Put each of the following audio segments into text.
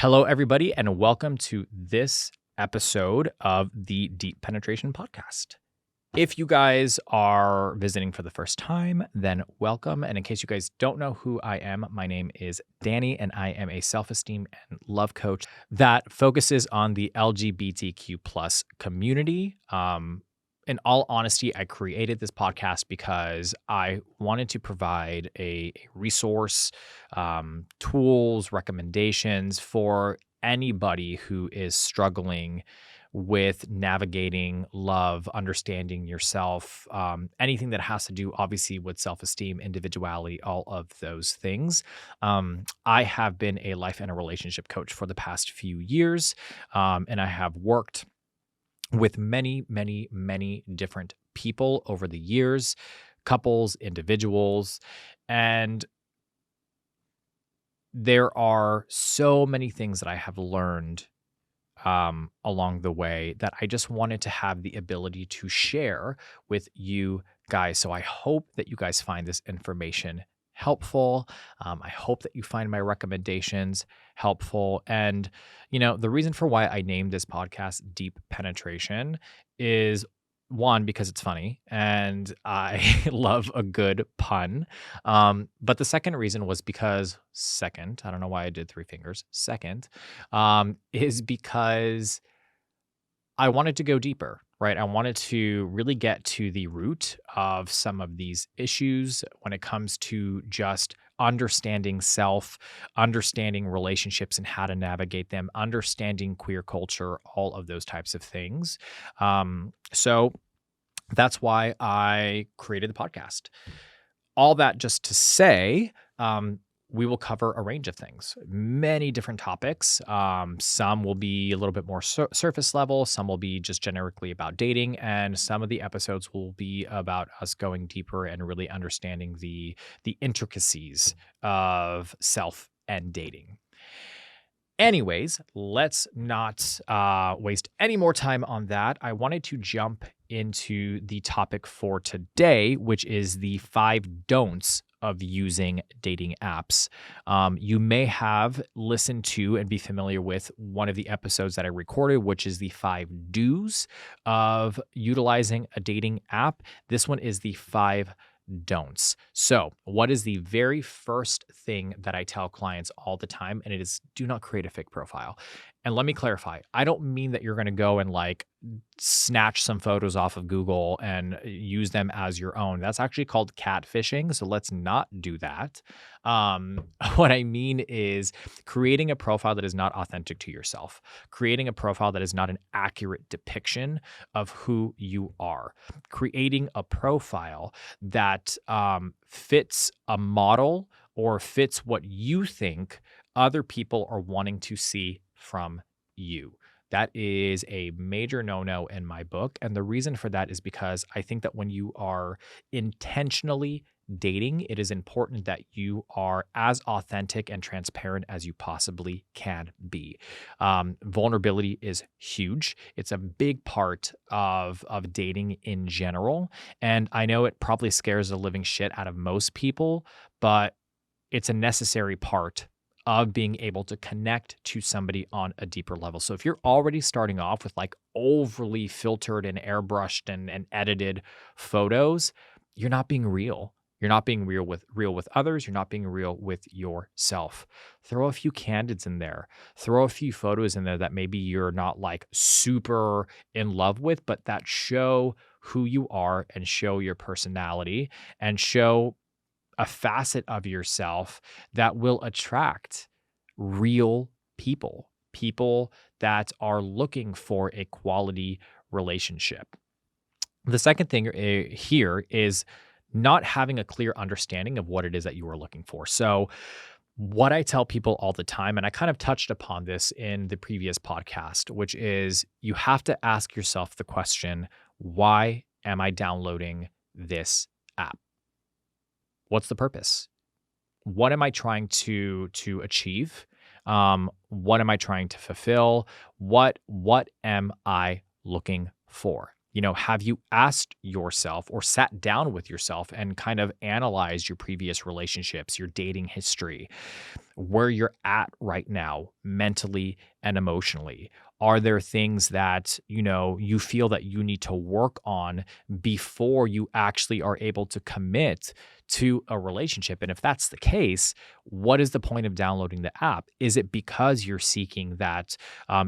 Hello, everybody, and welcome to this episode of the Deep Penetration Podcast. If you guys are visiting for the first time, then welcome. And in case you guys don't know who I am, my name is Danny, and I am a self-esteem and love coach that focuses on the LGBTQ plus community. In all honesty, I created this podcast because I wanted to provide a resource, tools, recommendations for anybody who is struggling with navigating love, understanding yourself, anything that has to do, obviously, with self-esteem, individuality, all of those things. I have been a life and a relationship coach for the past few years, and I have worked with many, many, many different people over the years, couples, individuals, and there are so many things that I have learned along the way that I just wanted to have the ability to share with you guys. So I hope that you guys find this information helpful. I hope that you find my recommendations helpful. And, the reason for why I named this podcast Deep Penetration is one, because it's funny and I love a good pun. But the second reason was because, I don't know why I did three fingers, is because I wanted to go deeper, right? I wanted to really get to the root of some of these issues when it comes to just understanding self, understanding relationships and how to navigate them, understanding queer culture, all of those types of things. So that's why I created the podcast. All that just to say, we will cover a range of things, many different topics. Some will be a little bit more surface level. Some will be just generically about dating. And some of the episodes will be about us going deeper and really understanding the intricacies of self and dating. Anyways, let's not waste any more time on that. I wanted to jump into the topic for today, which is the 5 don'ts of using dating apps. You may have listened to and be familiar with one of the episodes that I recorded, which is the 5 do's of utilizing a dating app. This one is the 5 don'ts. So, what is the very first thing that I tell clients all the time? And it is, do not create a fake profile. And let me clarify, I don't mean that you're going to go and snatch some photos off of Google and use them as your own. That's actually called catfishing. So let's not do that. What I mean is creating a profile that is not authentic to yourself, creating a profile that is not an accurate depiction of who you are, creating a profile that fits a model or fits what you think other people are wanting to see from you. That is a major no-no in my book. And the reason for that is because I think that when you are intentionally dating, it is important that you are as authentic and transparent as you possibly can be. Vulnerability is huge. It's a big part of dating in general. And I know it probably scares the living shit out of most people, but it's a necessary part of being able to connect to somebody on a deeper level. So if you're already starting off with overly filtered and airbrushed and edited photos, you're not being real. You're not being real with others. You're not being real with yourself. Throw a few candids in there. Throw a few photos in there that maybe you're not super in love with, but that show who you are and show your personality and show a facet of yourself that will attract real people that are looking for a quality relationship. The second thing here is not having a clear understanding of what it is that you are looking for. So what I tell people all the time, and I kind of touched upon this in the previous podcast, which is you have to ask yourself the question, why am I downloading this app? What's the purpose? What am I trying to achieve? What am I trying to fulfill? What am I looking for? Have you asked yourself or sat down with yourself and kind of analyzed your previous relationships, your dating history? where you're at right now, mentally and emotionally? Are there things that, you feel that you need to work on before you actually are able to commit to a relationship? And if that's the case, what is the point of downloading the app? Is it because you're seeking that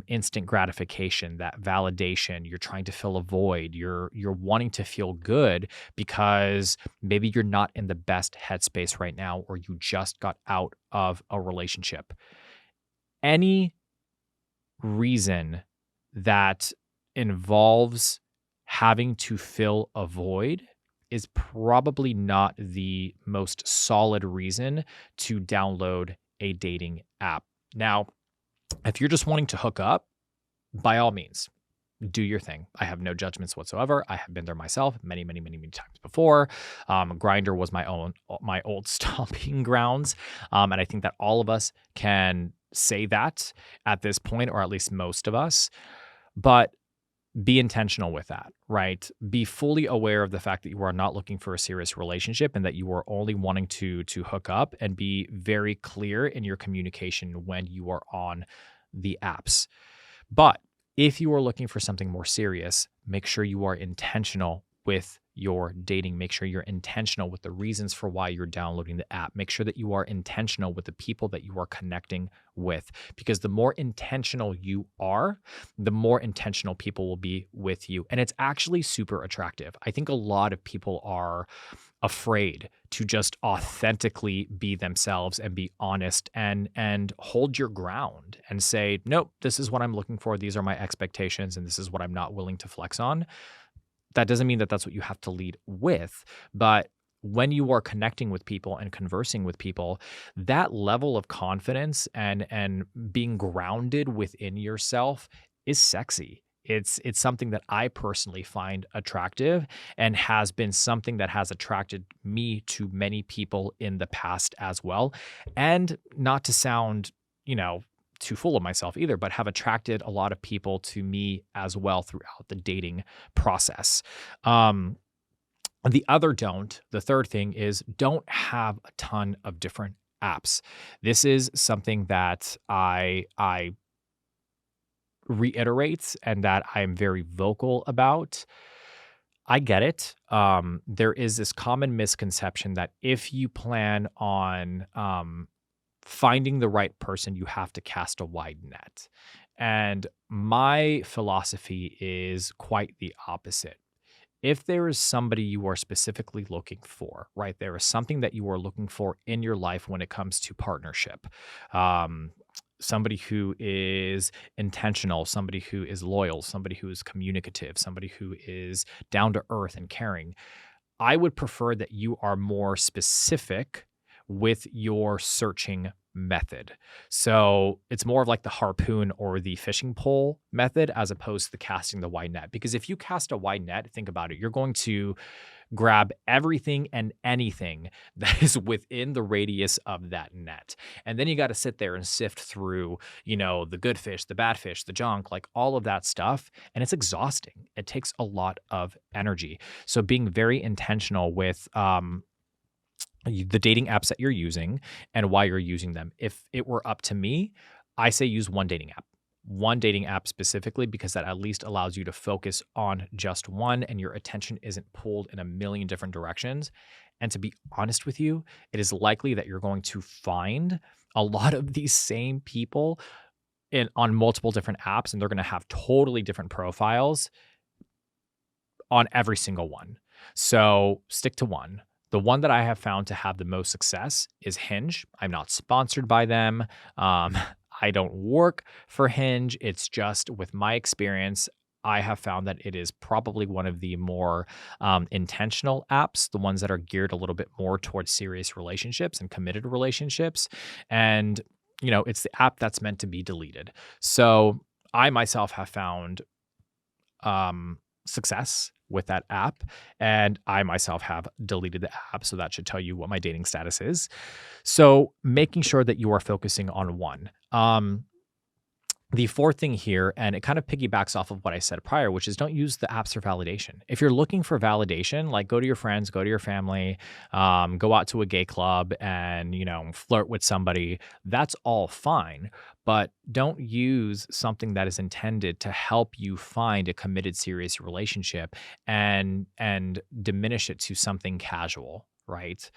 instant gratification, that validation? You're trying to fill a void. You're wanting to feel good because maybe you're not in the best headspace right now, or you just got out of a relationship. Any reason that involves having to fill a void is probably not the most solid reason to download a dating app. Now, if you're just wanting to hook up, by all means, do your thing. I have no judgments whatsoever. I have been there myself many, many, many, many times before. Grinder was my old stomping grounds, and I think that all of us can say that at this point, or at least most of us. But be intentional with that, right? Be fully aware of the fact that you are not looking for a serious relationship and that you are only wanting to hook up, and be very clear in your communication when you are on the apps. But if you are looking for something more serious, make sure you are intentional with your dating. Make sure you're intentional with the reasons for why you're downloading the app. Make sure that you are intentional with the people that you are connecting with, because the more intentional you are, the more intentional people will be with you. And it's actually super attractive. I think a lot of people are afraid to just authentically be themselves and be honest and hold your ground and say, nope, this is what I'm looking for. These are my expectations, and this is what I'm not willing to flex on. That doesn't mean that that's what you have to lead with, but when you are connecting with people and conversing with people, that level of confidence and being grounded within yourself is sexy. It's something that I personally find attractive, and has been something that has attracted me to many people in the past as well. And not to sound, too full of myself either, but have attracted a lot of people to me as well throughout the dating process. Um, the third thing is, don't have a ton of different apps. This is something that I reiterate and that I'm very vocal about. I get it. There is this common misconception that if you plan on finding the right person, you have to cast a wide net. And my philosophy is quite the opposite. If there is somebody you are specifically looking for, right? There is something that you are looking for in your life when it comes to partnership. Um, Somebody who is intentional, somebody who is loyal, somebody who is communicative, somebody who is down to earth and caring. I would prefer that you are more specific with your searching method. So it's more of like the harpoon or the fishing pole method, as opposed to casting the wide net. Because if you cast a wide net, think about it, you're going to grab everything and anything that is within the radius of that net. And then you got to sit there and sift through, the good fish, the bad fish, the junk, like all of that stuff. And it's exhausting. It takes a lot of energy. So being very intentional with, the dating apps that you're using and why you're using them. If it were up to me, I say use one dating app specifically, because that at least allows you to focus on just one and your attention isn't pulled in a million different directions. And to be honest with you, it is likely that you're going to find a lot of these same people on multiple different apps, and they're going to have totally different profiles on every single one. So stick to one. The one that I have found to have the most success is Hinge. I'm not sponsored by them. I don't work for Hinge. It's just with my experience, I have found that it is probably one of the more intentional apps, the ones that are geared a little bit more towards serious relationships and committed relationships. And, it's the app that's meant to be deleted. So I myself have found success with that app, and I myself have deleted the app. So that should tell you what my dating status is. So making sure that you are focusing on one. The fourth thing here, and it kind of piggybacks off of what I said prior, which is don't use the apps for validation. If you're looking for validation, like go to your friends, go to your family, go out to a gay club and, flirt with somebody. That's all fine. But don't use something that is intended to help you find a committed, serious relationship and diminish it to something casual. Right.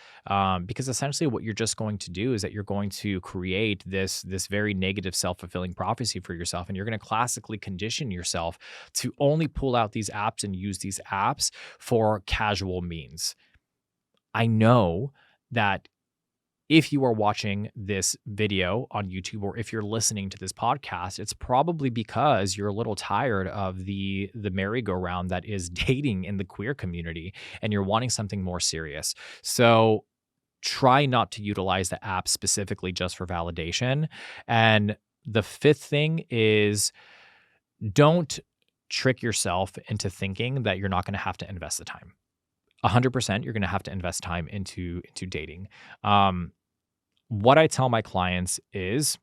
Because essentially what you're just going to do is that you're going to create this very negative self-fulfilling prophecy for yourself, and you're going to classically condition yourself to only pull out these apps and use these apps for casual means. I know that if you are watching this video on YouTube or if you're listening to this podcast, it's probably because you're a little tired of the merry-go-round that is dating in the queer community and you're wanting something more serious. So try not to utilize the app specifically just for validation. And the fifth thing is don't trick yourself into thinking that you're not going to have to invest the time. 100% you're going to have to invest time into dating. What I tell my clients is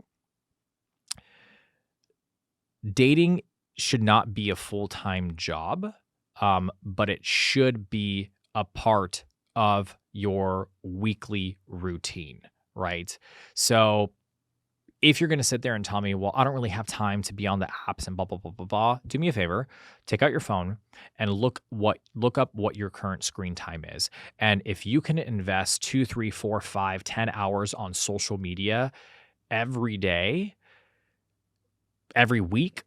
dating should not be a full-time job, but it should be a part of your weekly routine, right? So if you're going to sit there and tell me, well, I don't really have time to be on the apps and blah, blah, blah, blah, blah, do me a favor, take out your phone and look up what your current screen time is. And if you can invest 2, 3, 4, 5, 10 hours on social media every day, every week,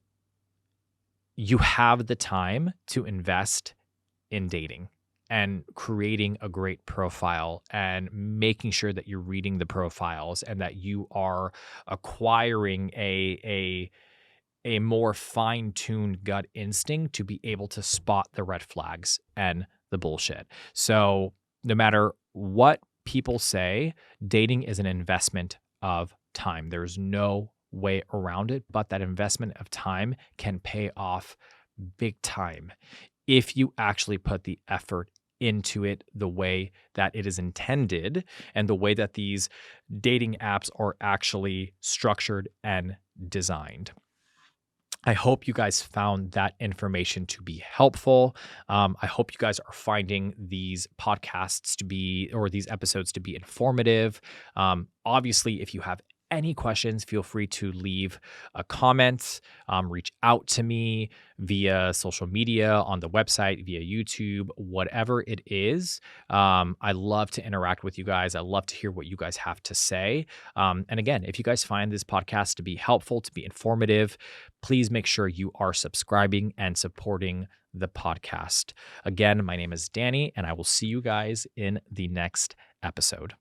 you have the time to invest in dating and creating a great profile and making sure that you're reading the profiles and that you are acquiring a more fine-tuned gut instinct to be able to spot the red flags and the bullshit. So no matter what people say, dating is an investment of time. There's no way around it, but that investment of time can pay off big time if you actually put the effort into it the way that it is intended and the way that these dating apps are actually structured and designed. I hope you guys found that information to be helpful. I hope you guys are finding these podcasts to be, or these episodes to be informative. Obviously, if you have any questions, feel free to leave a comment, reach out to me via social media, on the website, via YouTube, whatever it is. I love to interact with you guys. I love to hear what you guys have to say. And again, if you guys find this podcast to be helpful, to be informative, please make sure you are subscribing and supporting the podcast. Again, my name is Danny, and I will see you guys in the next episode.